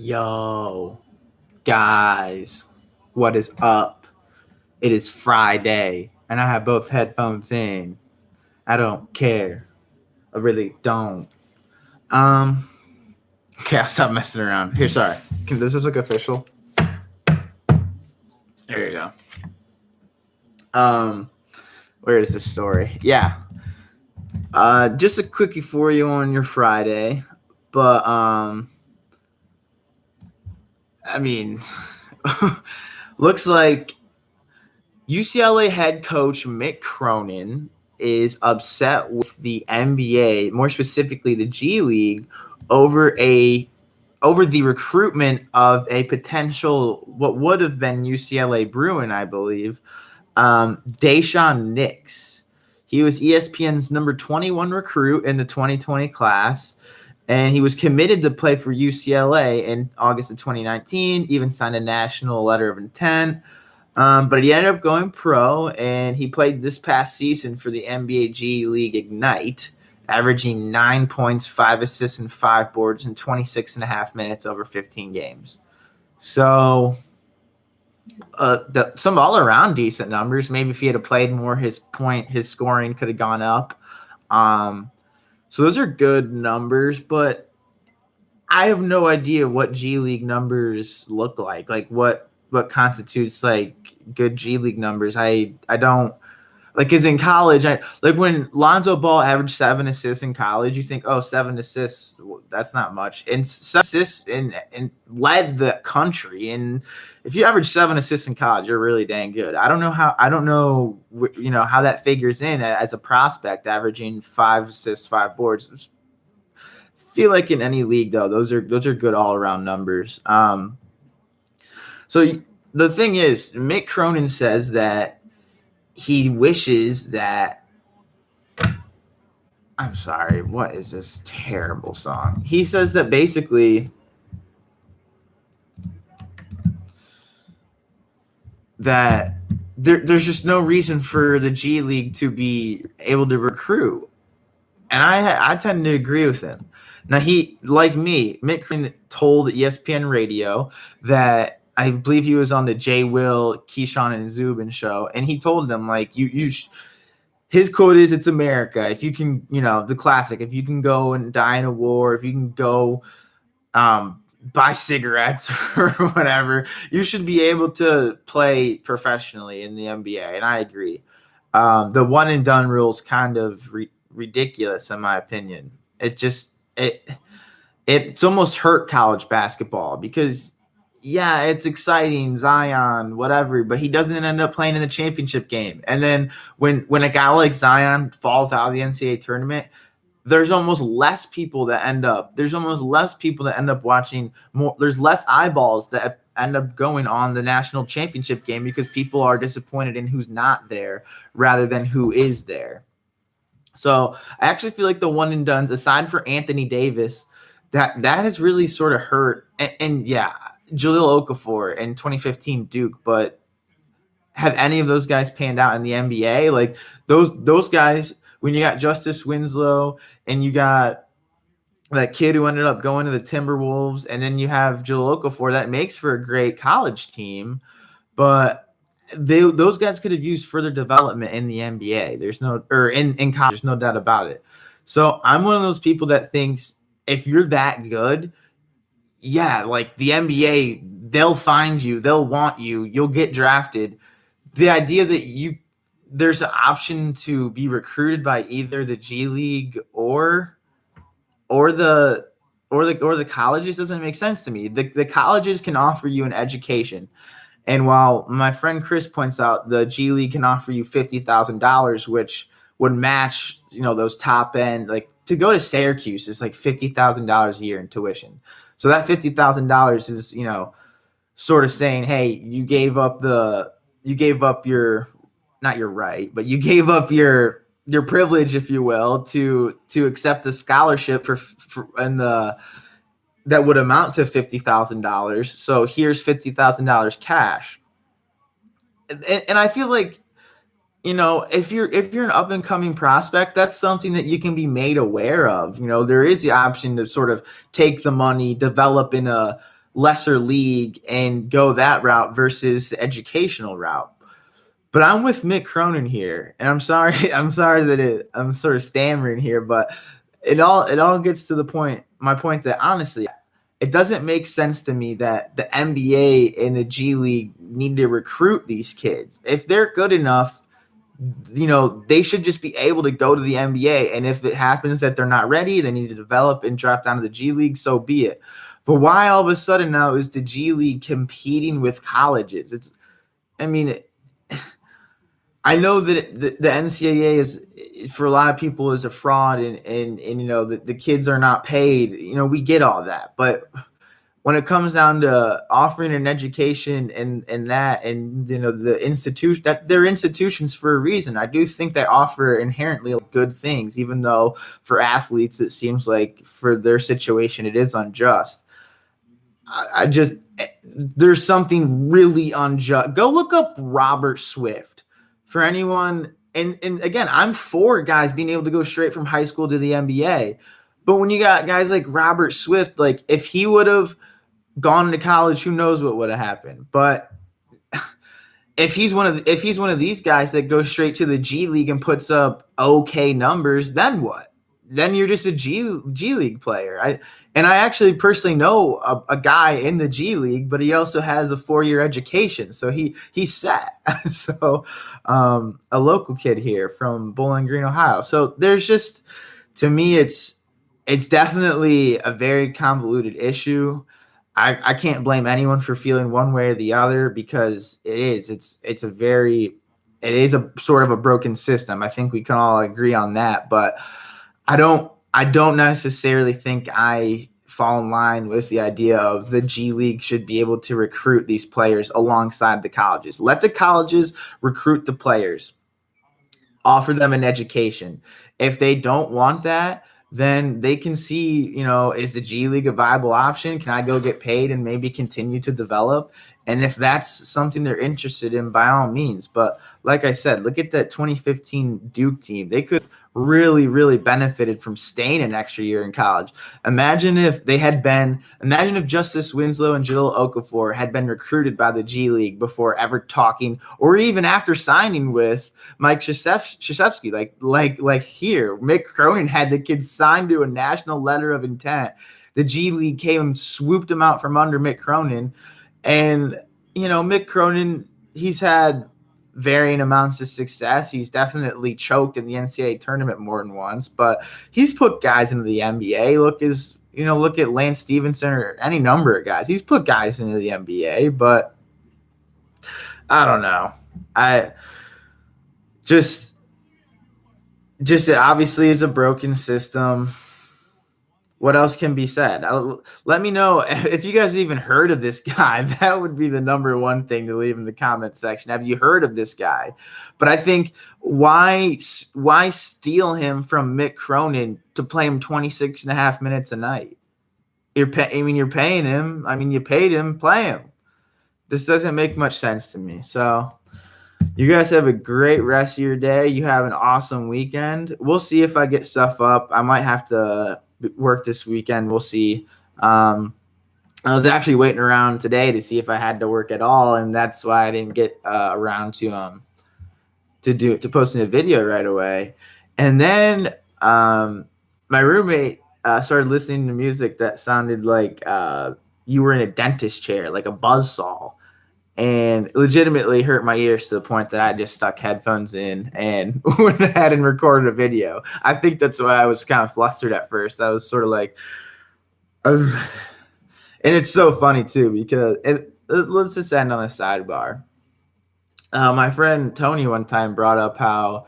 Yo, guys, what is up? It is Friday, and I have both headphones in. I don't care. I really don't. Um, okay, I'll stop messing around. Here, sorry. Does this look official? There you go. Where is this story? Yeah. Just a quickie for you on your Friday, but I mean, looks like UCLA head coach Mick Cronin is upset with the NBA, more specifically the G League, over the recruitment of a potential what would have been UCLA Bruin, I believe, Daishen Nix. He was ESPN's number 21 recruit in the 2020 class, and he was committed to play for UCLA in August of 2019, even signed a national letter of intent. But he ended up going pro, and he played this past season for the NBA G League Ignite, averaging 9 points, 5 assists, and 5 boards in 26 and a half minutes over 15 games. So some all-around decent numbers. Maybe if he had played more, his scoring could have gone up. So those are good numbers, but I have no idea what G League numbers look like. Like what constitutes like good G League numbers. I don't like, because in college, when Lonzo Ball averaged 7 assists in college, you think, oh, 7 assists, that's not much. And 7 assists and led the country. And if you average 7 assists in college, you're really dang good. I don't know how that figures in as a prospect, averaging 5 assists, 5 boards. I feel like in any league, though, those are good all around numbers. So the thing is, Mick Cronin says that he wishes that – I'm sorry, what is this terrible song? He says that basically that there's just no reason for the G League to be able to recruit. And I tend to agree with him. Now, he, like me, Mick Cronin told ESPN Radio that – I believe he was on the Jay Will, Keyshawn, and Zubin show, and he told them, like, his quote is, "It's America. If you can, the classic, if you can go and die in a war, if you can go buy cigarettes or whatever, you should be able to play professionally in the NBA." And I agree. The one and done rule is kind of ridiculous, in my opinion. It's almost hurt college basketball because – yeah, it's exciting, Zion, whatever, but he doesn't end up playing in the championship game. And then when a guy like Zion falls out of the NCAA tournament, there's almost less people that end up watching more. There's less eyeballs that end up going on the national championship game because people are disappointed in who's not there rather than who is there. So I actually feel like the one and dones, aside for Anthony Davis, that has really sort of hurt. And yeah, Jahlil Okafor in 2015 Duke, but have any of those guys panned out in the NBA? Like those guys, when you got Justice Winslow and you got that kid who ended up going to the Timberwolves, and then you have Jahlil Okafor, that makes for a great college team, but those guys could have used further development in the NBA. In college, there's no doubt about it. So I'm one of those people that thinks if you're that good, yeah, like the NBA, they'll find you, they'll want you, you'll get drafted. The idea that there's an option to be recruited by either the G League or the colleges doesn't make sense to me. The colleges can offer you an education. And while my friend Chris points out the G League can offer you $50,000, which would match, those top end, like to go to Syracuse is like $50,000 a year in tuition. So that $50,000 is, sort of saying, hey, you gave up your, not your right, but you gave up your privilege, if you will, to accept a scholarship that would amount to $50,000. So here's $50,000 cash. And I feel like, if you're an up and coming prospect, that's something that you can be made aware of. There is the option to sort of take the money, develop in a lesser league and go that route versus the educational route. But I'm with Mick Cronin here, and I'm sorry. I'm sorry that I'm sort of stammering here, but it all gets to the point. My point that honestly, it doesn't make sense to me that the NBA and the G League need to recruit these kids. If they're good enough, they should just be able to go to the NBA. And if it happens that they're not ready, they need to develop and drop down to the G League, so be it. But why all of a sudden now is the G League competing with colleges? I mean, I know that the NCAA is, for a lot of people, is a fraud, and the kids are not paid. We get all that, but when it comes down to offering an education and the institution, that they're institutions for a reason. I do think they offer inherently good things, even though for athletes it seems like for their situation it is unjust. I just there's something really unjust. Go look up Robert Swift. For anyone, and again, I'm for guys being able to go straight from high school to the NBA. But when you got guys like Robert Swift, like if he would have gone to college, who knows what would have happened. But if he's one of these guys that goes straight to the G League and puts up okay numbers, then what? Then you're just a G League player. I actually personally know a guy in the G League, but he also has a 4-year education, so he's set. So a local kid here from Bowling Green, Ohio. So there's just, to me, it's definitely a very convoluted issue. I can't blame anyone for feeling one way or the other, because it is a sort of a broken system. I think we can all agree on that, but I don't necessarily think I fall in line with the idea of the G League should be able to recruit these players alongside the colleges. Let the colleges recruit the players, offer them an education. If they don't want that, then they can see, is the G League a viable option? Can I go get paid and maybe continue to develop? And if that's something they're interested in, by all means. But like I said, look at that 2015 Duke team. They could really, really benefited from staying an extra year in college. Imagine if Justice Winslow and Jahlil Okafor had been recruited by the G League before ever talking, or even after signing with Mike Krzyzewski. Like here, Mick Cronin had the kids signed to a national letter of intent. The G League came and swooped him out from under Mick Cronin. And, Mick Cronin, he's had varying amounts of success. He's definitely choked in the NCAA tournament more than once, but he's put guys into the NBA. Look at Lance Stevenson or any number of guys. He's put guys into the NBA, but I don't know. I just it obviously is a broken system. What else can be said? Let me know if you guys have even heard of this guy. That would be the number one thing to leave in the comment section. Have you heard of this guy? But I think why steal him from Mick Cronin to play him 26 and a half minutes a night? You're paying him. You paid him, play him. This doesn't make much sense to me. So you guys have a great rest of your day. You have an awesome weekend. We'll see if I get stuff up. I might have to work this weekend. We'll see. I was actually waiting around today to see if I had to work at all, and that's why I didn't get around to posting a video right away. And then my roommate started listening to music that sounded like you were in a dentist chair, like a buzzsaw, and legitimately hurt my ears to the point that I just stuck headphones in and went ahead and recorded a video. I think that's why I was kind of flustered at first. I was sort of like, and it's so funny too, because let's just end on a sidebar. My friend Tony one time brought up how,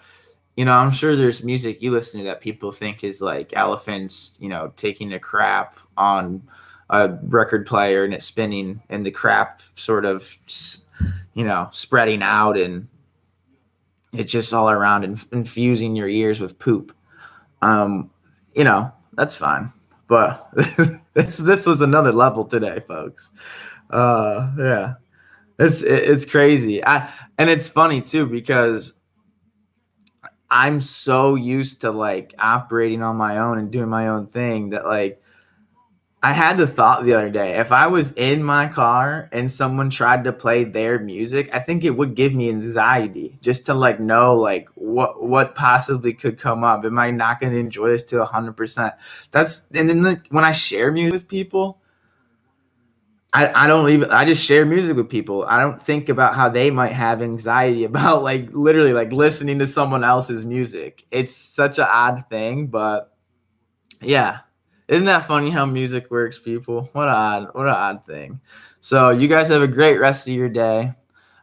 I'm sure there's music you listen to that people think is like elephants, taking a crap on a record player and it's spinning and the crap sort of, spreading out and it's just all around and infusing your ears with poop. That's fine. But this was another level today, folks. Yeah, it's crazy. And it's funny too, because I'm so used to like operating on my own and doing my own thing that like I had the thought the other day, if I was in my car and someone tried to play their music, I think it would give me anxiety just to like know like what possibly could come up. Am I not going to enjoy this to 100%? That's and then like, when I share music with people, I don't even I just share music with people. I don't think about how they might have anxiety about like literally like listening to someone else's music. It's such an odd thing, but yeah. Isn't that funny how music works, people? What an odd thing. So you guys have a great rest of your day.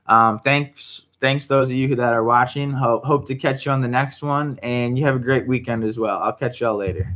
Thanks those of you that are watching. Hope to catch you on the next one, and you have a great weekend as well. I'll catch y'all later.